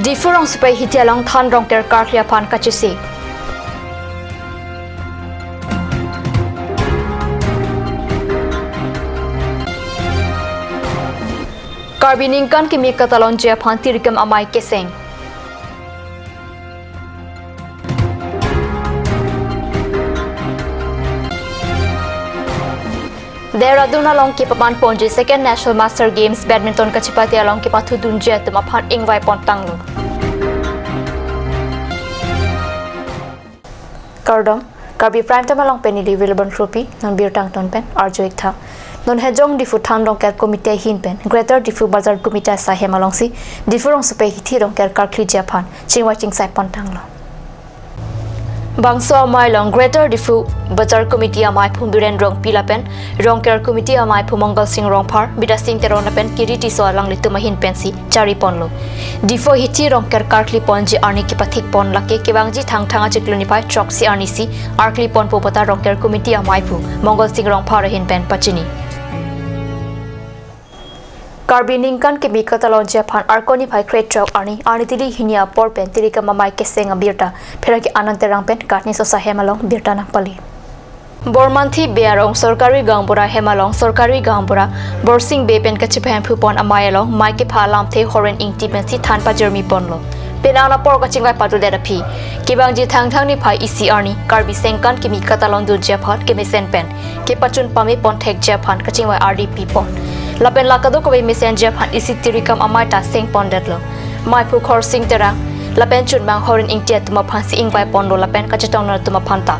Differong supai hitialong than rongker karlia pan kachisi. Karbiningkan kimi katalon jia pan tirikam amai keseng. Dehradun along ki papan ponji second National Master Games Badminton kachipati along ki pathu dunjia tumapan ingwai pontanglo. Kardom Karbi prime time along penny di Wilburn Trophy non bir tang ton pen arjoik tha non hejong difu than rong ker committee hin pen greater difu bazar committee sa hem along si difu rong supe hithi rong ker karkhli japan chingwa chingsai pontanglo. Bangso amai long greater difu bazar committee amai phumbiren rong pilapen rong ker committee amai phumangal sing rong phar bida sing teron pen kiriti so alang lituma hin pensi chari ponlo difo hithi rong ker karkhli ponji arni ki pathik pon lake kibangji thang thanga chikluni pai troxy arni si arkli pon popota rong ker committee amai phu mongol sing rong phar hin pen pachini Karbiningkan ke bikatalon Japan arkoni phai crate truck arni tili hinia por pen tirika mamai ke senga birta pheraki ananterang pen katni so sahemalong birta na pali Bormanthi bearong sorkari gangbura hemalong sorkari gangbura borsing be pen kachiphan phupon amayalong maike phalam the horen ingti pen si thanpa jermi ponlo penana por ka chingwai patu dera phi kibangji thang ni phai ECR ni karbi sengkan kimi katalon du Japan ke mesen pen ke pachun pami pon thek Japan ka chingwai RDP pon Lapen lakado ko by messenger pan isitirikam amata sing pondetlo mai pu khor sing terang lapen chun bang horin ingtia tuma phansi ingbai pondo lapen kachetong na tuma phanta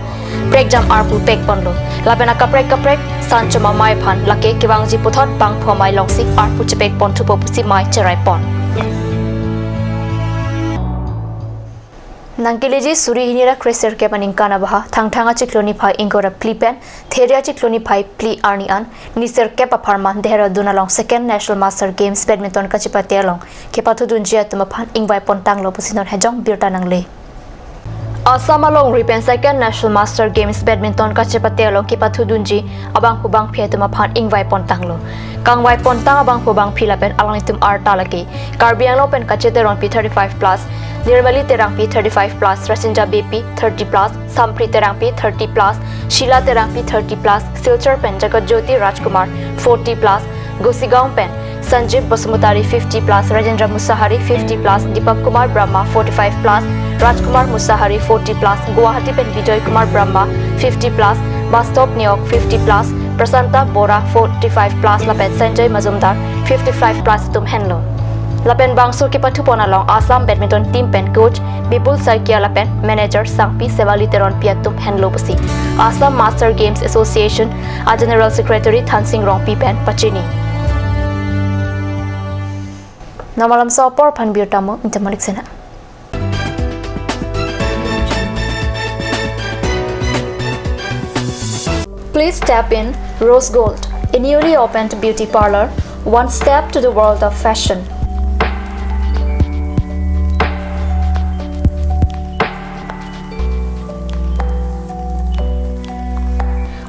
break jam arpu pek pondo lapen akaprek sanchoma mai phan lake kibangji puthot bang phomai longsik arpu chepek pon thupo pusi mai cherai pon Nangkileji suri hinira kreser ke paning kana baha thangthanga chikloni phai ingora plipen theria chikloni phai pli arni an niser ke pa pharman Dehradun along second National Master Games Badminton kachipati along ke pathu dunjia tuma phan ingbai pontang lo pusinor hejong birta nangle Assam along Ripen second National Master Games Badminton kachipati along ke pathu dunji abang pubang phia tuma phan ingbai pontang lo kangwai pontang abang pubang philapen along itum arta laki karbiang lo pen kacheteron P35 plus Nirmali Terangpi 35 plus, Rasinja BP 30 plus, Sampri Terangpi 30 plus, Sheila Terangpi 30 plus, Silchar Pen Jagatjyoti Rajkumar 40 plus, Gosigaon Pen Sanjeev Basumutari 50 plus, Rajendra Musahari 50 plus, Deepak Kumar Brahma 45 plus, Rajkumar Musahari 40 plus, Guwahati Pen Vijay Kumar Brahma 50 plus, Bastop Neok 50 plus, Prasanta Bora 45 plus, Lapen Sanjay Mazumdar 55 plus Tum Henlo. Lapen Bangsur ke pathu pon along Assam Badminton Team Pen coach Bipul Sarkia Lapen manager Sangpi Sevaliteron Piatum Henlo Pusi Assam Master Games Association a General Secretary Thansing Rongpi Pen Pachini Namalam Sopor Pan Birtamo Intamalik Sena Please tap in Rose Gold, a newly opened beauty parlor, one step to the world of fashion.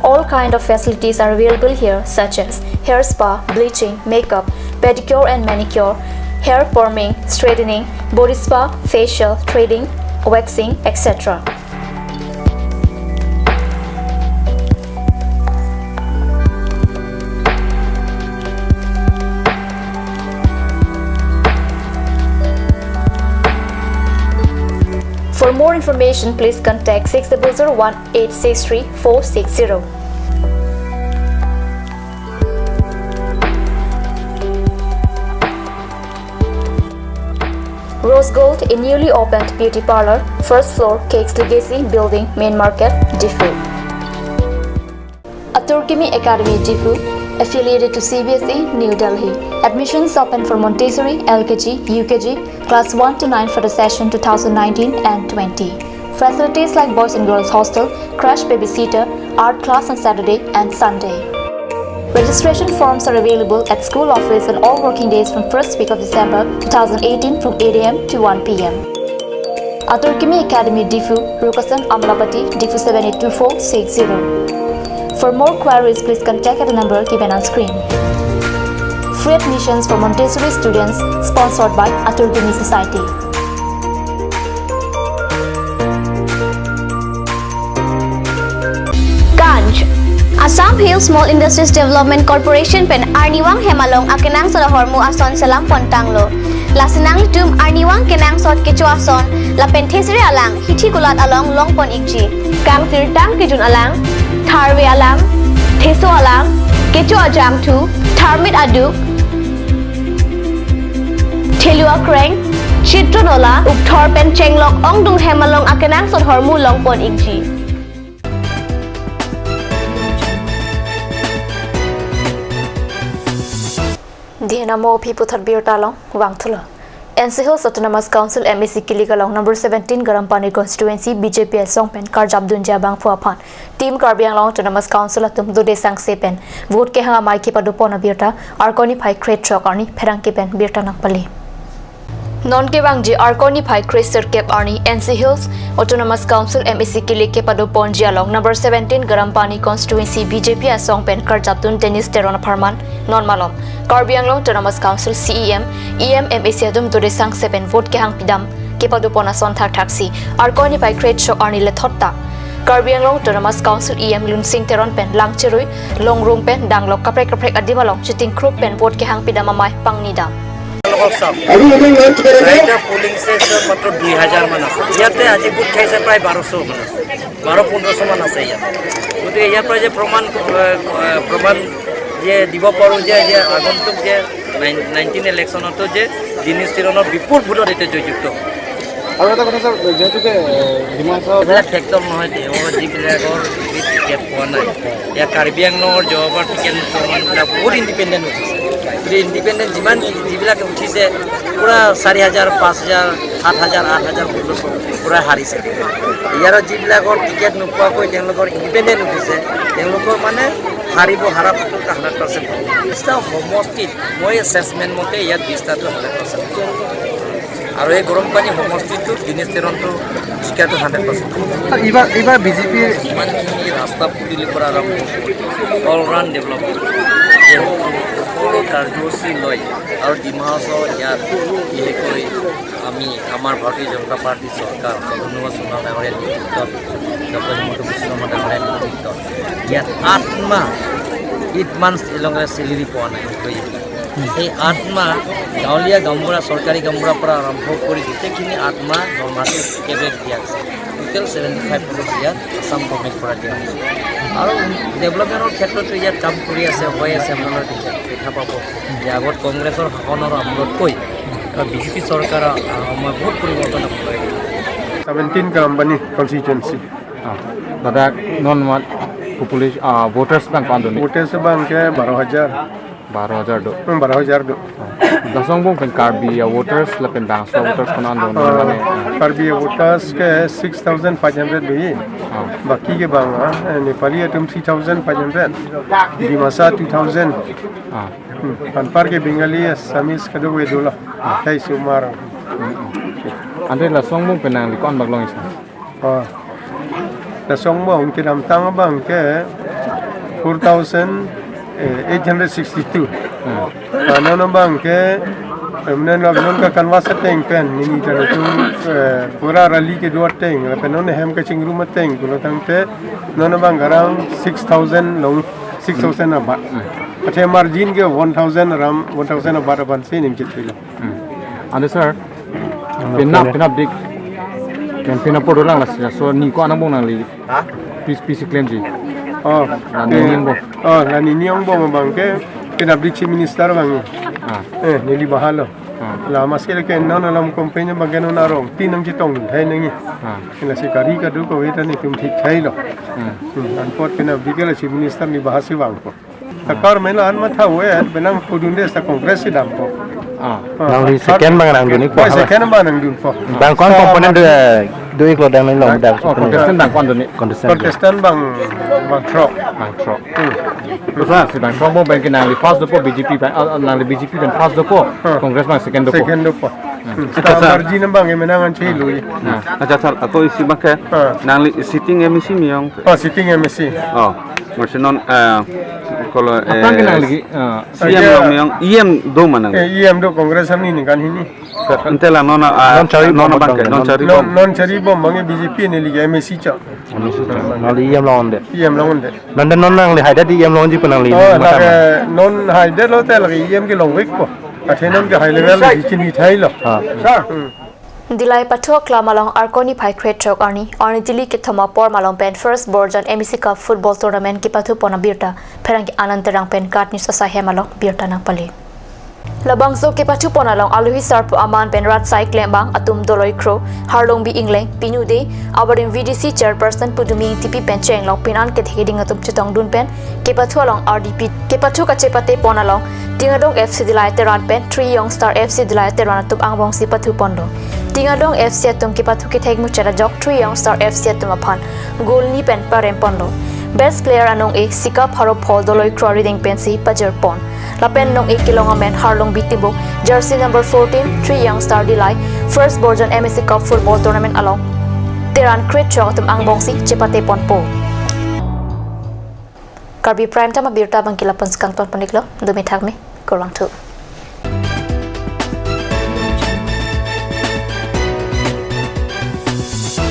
All kind of facilities are available here such as hair spa, bleaching, makeup, pedicure and manicure, hair perming, straightening, body spa, facial, threading, waxing, etc. For more information, please contact 6001-863-460. Rose Gold, a newly opened beauty parlor, first floor, Cakes Legacy Building, Main Market, Diffu. Aturkimi Academy, Diffu, affiliated to CBSE, New Delhi. Admissions open for Montessori, LKG, UKG, class 1 to 9 for the session 2019 and 20. Facilities like boys and girls hostel, crash babysitter, art class on Saturday and Sunday. Registration forms are available at school office on all working days from first week of December 2018 from 8 a.m. to 1 p.m. Aturkimi Academy, Diffu, Rukasan, Amlapati, Diffu 782460. For more queries, please contact at the number given on screen. Free admissions for Montessori students sponsored by Aturkimi Society. Assam Hill Small Industries Development Corporation pen Arniwang Hemalong akenang sa hormu ason salam pontanglo. Lasinang litum Arniwang kenang sot kecu ason la penthesire alang hithi gulat along longpon ikji. Kang tirtang kijun alang tharwe alang theso alang kecu ajam tu tharmit aduk Thelua kreng Chitronola ukthor pen chenglok ongdung Hemalong akenang sot hormu longpon ikji. Dinamo people thar bir talong wangthula NC Hills Autonomous Council MEC Kiligalong number 17 Garampani constituency BJP Songpen Karjab Dunja Bang Phuaphan team Karbiang Long Autonomous Council atum dude sang sepen vote ke hanga mai ke padupona birta arkoni phai crate truck arni pherang ke pen birta nakpali non ke bangji arkoni phai cracer cap arni NC Hills Autonomous Council MEC Kili ke padupon jialong number 17 Garampani constituency BJP Songpen Karjab Dun tennis terona farman non malom Karbiang Long Autonomous Council CEM MEC adum dude sang sepen vote ke hang pidam ke padupona son thak thaksi arkoni phai crate truck arni le thotta Karbiang Long Autonomous Council EM Lun Sing Teron pen Langchirui Longrung pen Danglok kaprek adimalong chiting group pen vote ke hang pidam amai pangnida polling station মাত্র 2000 মান আছে ইয়াতে আজি বুথ খাইছে প্রায় 1200 মান আছে 12-1500 মান আছে ইয়াতে গতিকে ইয়াৰ পৰা যে প্ৰমাণ যে দিব পাৰোঁ যে আগন্তুক যে 19 ইলেকশ্যনতো যে দিনেশ তিৰণৰ বিপুল ভোটত এতিয়া জয়যুক্ত আৰু এটা কথা স্যাৰ যেহেতুকে ডিমাচা ফেক্টৰ নহয় তেওঁৰ যিবিলাকৰ টিকেট পোৱা নাই ইয়াৰ কাৰ্বি আংলঙৰ জবাবৰ টিকেট প্ৰমাণবিলাক বহুত ইণ্ডিপেণ্ডেণ্ট উঠিছে ইণ্ডিপেণ্ডেণ্ট যিমান যিবিলাক উঠিছে পূৰা 4000 5000 7000 8000 ভোটৰ পূৰা হাৰিছে ইয়াৰ যিবিলাকৰ টিকেট নোপোৱাকৈ তেওঁলোকৰ ইণ্ডিপেণ্ডেণ্ট উঠিছে তেওঁলোকৰ মানে হাৰাটো 100% বিশটা সমষ্টিত মই এছেছমেণ্ট মতে ইয়াত 20টাটো 100% আৰু এই গৰম পানী সমষ্টিটো দিনেশ তেৰণটো জিকাটো 100% এইবাৰ বিজেপিৰ ইমানখিনি ৰাস্তা পদূলিৰ পৰা আৰম্ভ কৰি অল ৰাউণ্ড ডেভেলপমেণ্ট সকলো কাৰ্যসূচী লৈ আৰু ডিমা হাছাওৰ ইয়াত বিশেষকৈ আমি আমাৰ ভাৰতীয় জনতা পাৰ্টীৰ চৰকাৰ চন্দ্ৰমোহন সোণোৱাল ডাঙৰীয়াৰ নেতৃত্বত ডক্টৰ হিমন্ত বিশ্ব শৰ্মা ডাঙৰীয়াৰ নেতৃত্বত ইয়াত 8 মাহ 8 মান্থ এলংগে চেলেৰি পোৱা নাই এই 8 মাহ গাঁৱলীয়া গাঁওবুঢ়া চৰকাৰী গাঁওবুঢ়াৰ পৰা আৰম্ভ কৰি গোটেইখিনি 8 মাহ দৰমহাটো কেবেক দিয়া আছে টোটেল 75 ক্ৰ'ৰ ইয়াত আসাম গভৰ্ণমেণ্ট পৰা দিয়া হৈছে আৰু ডেভেলপমেণ্টৰ ক্ষেত্ৰতো ইয়াত কাম কৰি আছে হৈ আছে আপোনালোকে দেখা পাব যে আগত কংগ্ৰেছৰ শাসনৰ আমলতকৈ বিজেপি চৰকাৰৰ সময় বহুত পৰিৱৰ্তন হৈ 17 Garampani constituency দাদা নন পপুলেশ্যন ভোটাৰ্ছ bank পান্দনি voters bang ke 12000 do 12000 do dasong bong pen karbi voters la pen bang so voters kono ando mane Karbi voters ke 6500 do ye baki ke bang Nepali atum 3500 Dimasa 2000 Anpar ke Bengali Assamese kado we dola kai sumar ande la song bong pen ang likon baglong isa la song mo unke nam tang bang ke 4862 nono bang ke हमने नॉन का canvas tang pen निनी चलो तुम पूरा रैली के दो tang pen ने हम के चिंगरू में टेंग कुलो तंगते नॉन बंग अराउंड 6000 लोग 6000 अब अच्छा मार्जिन के 1000 राम 1000 अब अपन से निमचित pillow ande sir pinap dik kan pinap podo lang la so ni ko anang bong nang li PC claim ji la ninyong bo bang ke pinap dik chief minister bang nili bahalo la maskele ke non alam company bagano narong tinam jitong thai nangi la sikari ka du ko weta ni tum thik thai lo an pot pinap dik la chief minister ni bahasi bang ko takar mena an ma tha we benang pudunde sta congress dam ko nang di second bang nang duni ko second bang nang dun ko bang kon component do ik lo dang nang long dang contestant bang kon duni contestant bang tro Terus si bang Trombo bang kinang li fast dopo BJP bang nang li BJP bang fast dopo Congress bang second dopo margin bang menangan chilui acha thar ato isi bang nang li sitting MEC miyong sitting MEC mersinon kalau Apa kenang lagi? siam long yang iem do mana EM do Congress hamni ni kan hini ente lah nona nona bangke non cari non cari bom bangi BJP ni liga MSC cha Nali yam lawan deh. EM lawan de Nanti nonang li haida di yam lawan ji penang li. oh la non hai de lo te lagi EM ki long week ko athenon ke high level li chini thai lo Dilai pathua klamalong arkoni phai kret chok arni dili ke thoma por malong pen first board MEC Cup football tournament ki pathu pona birta pherang ki anantarang pen kat ni sasa hemalong birta nang pali labang so ke pathu pona long aluhi sarpu aman pen rat cycle bang atum doloi kro harlong bi ingleng pinu de abarin VDC chairperson pudumi TP pen cheng long pinan ke theding atum chutong dun pen ke pathu long RDP ke pathu ka chepate pona long tingadong FC dilai teran pen 3 young star FC dilai teran atum angbong si pathu pondo tingadong FC atum ke pathu ke thegmu chara jok 3 young star FC atum aphan goal ni pen parem pondo best player anong e sika pharo phol doloi kro reading pen si pajer pon lapen nong e kilonga men harlong bitibo jersey number 14 3 young star dilai first board MEC Cup football tournament along teran crit chok atum angbong si chepate pon po Karbi prime time birta bangkila pons kangton paniklo dumi thakme korang thu